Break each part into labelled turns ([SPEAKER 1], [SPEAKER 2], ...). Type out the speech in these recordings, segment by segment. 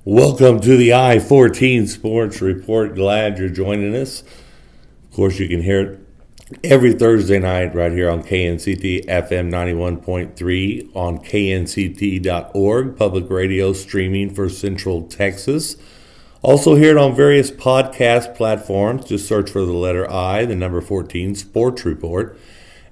[SPEAKER 1] Welcome to the I14 Sports Report. Glad you're joining us. Of course, you can hear it every Thursday night right here on KNCT FM 91.3 on knct.org, public radio streaming for Central Texas. Also hear it on various podcast platforms. Just search for the letter I, the number 14, Sports Report.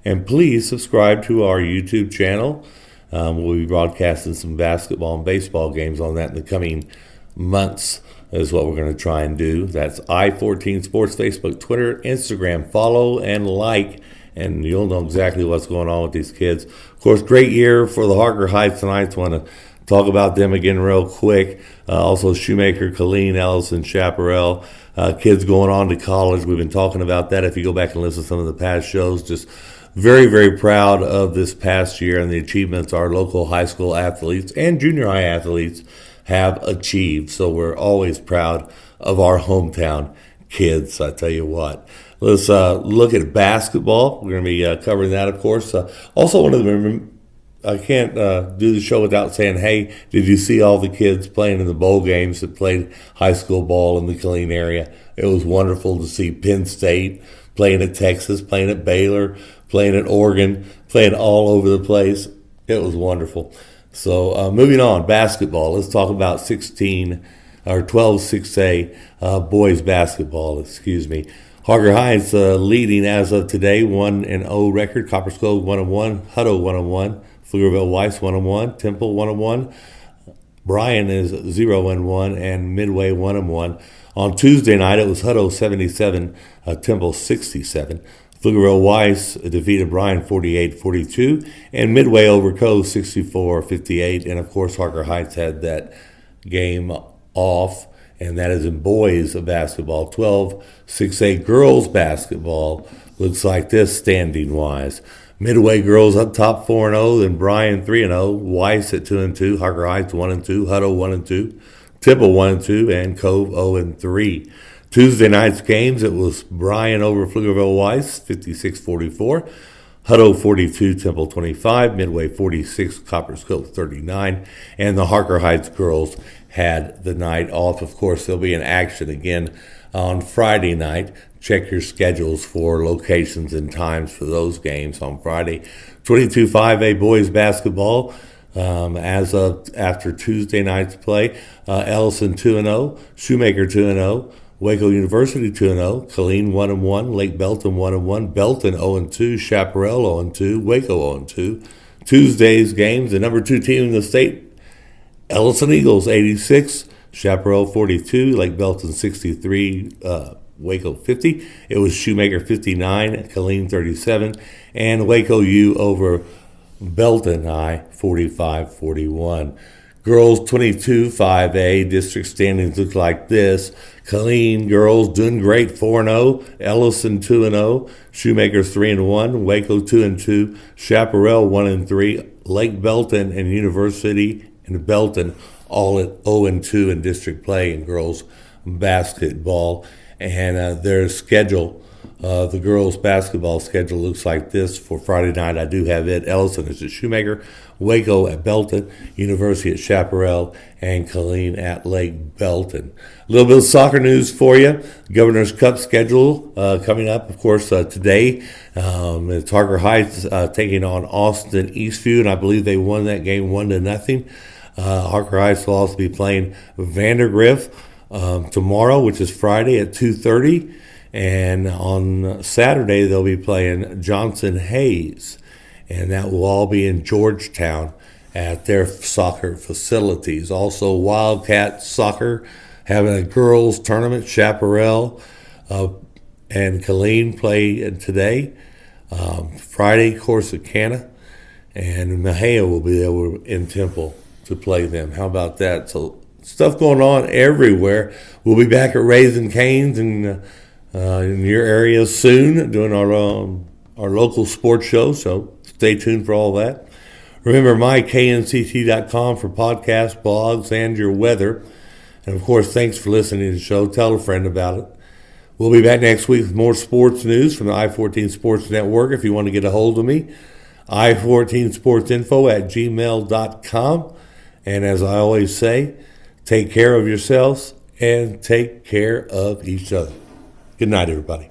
[SPEAKER 1] And please subscribe to our YouTube channel. We'll be broadcasting some basketball and baseball games on that in the coming months is what we're going to try and do. That's I14 Sports, Facebook, Twitter, Instagram. Follow and like, and you'll know exactly what's going on with these kids. Of course, great year for the Harker Heights tonight. I want to talk about them again real quick. Also, Shoemaker, Colleen, Ellison, Chaparral, kids going on to college. We've been talking about that. If you go back and listen to some of the past shows, just very, very proud of this past year and the achievements our local high school athletes and junior high athletes have achieved. So we're always proud of our hometown kids, I tell you what. Let's look at basketball. We're going to be covering that, of course. Also, one of the I can't do the show without saying, hey, did you see all the kids playing in the bowl games that played high school ball in the Killeen area? It was wonderful to see Penn State playing at Texas, playing at Baylor, playing at Oregon, playing all over the place. It was wonderful. So moving on, basketball. Let's talk about 12 6A boys basketball, Harker Heights leading as of today, 1-0 record. Copperscove 1-1, Hutto 1-1, Pflugerville Weiss 1-1, Temple 1-1. Bryan is 0-1, and Midway 1-1. On Tuesday night, it was Hutto 77, Temple 67. Pflugerville Weiss defeated Bryan 48-42, and Midway over Cove 64-58. And of course, Harker Heights had that game off, and that is in boys basketball. 12 6A girls basketball looks like this standing wise. Midway girls up top 4-0, then Bryan 3-0, Weiss at 2-2, Harker Heights 1-2, Hutto 1-2, Temple 1-2, and Cove 0-3. Tuesday night's games, it was Bryan over Pflugerville Weiss, 56-44, Hutto 42, Temple 25, Midway 46, Copperscove 39, and the Harker Heights girls had the night off. Of course, they'll be in action again on Friday night. Check your schedules for locations and times for those games on Friday. 22 5A boys basketball. As of after Tuesday night's play, Ellison 2-0, Shoemaker 2-0, Waco University 2-0, Killeen 1-1, Lake Belton 1-1, Belton 0-2, Chaparral 0-2, Waco 0-2. Tuesday's games, the number 2 team in the state, Ellison Eagles 86, Chaparral 42, Lake Belton 63, Waco 50. It was Shoemaker 59, Killeen 37, and Waco U over Belton High 45-41. Girls 22 5A district standings look like this. Killeen girls doing great, 4-0. Ellison 2-0. Shoemaker 3-1. Waco 2-2. Chaparral 1-3. Lake Belton and University and Belton all at 0-2 in district play in girls basketball. And their schedule, the girls' basketball schedule looks like this for Friday night. I do have it. Ellison is at Shoemaker, Waco at Belton, University at Chaparral, and Killeen at Lake Belton. A little bit of soccer news for you. Governor's Cup schedule coming up, of course, today. It's Harker Heights taking on Austin Eastview, and I believe they won that game 1-0. Harker Heights will also be playing Vandergrift tomorrow, which is Friday at 2:30. And on Saturday, they'll be playing Johnson Hayes. And that will all be in Georgetown at their soccer facilities. Also, Wildcat Soccer having a girls tournament. Chaparral and Killeen play today. Friday, Corsicana. And Mejia will be there in Temple to play them. How about that? So stuff going on everywhere. We'll be back at Raising Cane's in your area soon doing our local sports show, so stay tuned for all that. Remember myknct.com for podcasts, blogs, and your weather. And of course, thanks for listening to the show. Tell a friend about it. We'll be back next week with more sports news from the I14 Sports Network. If you want to get a hold of me, i14sportsinfo@gmail.com. And as I always say, Take care of yourselves and take care of each other. Good night, everybody.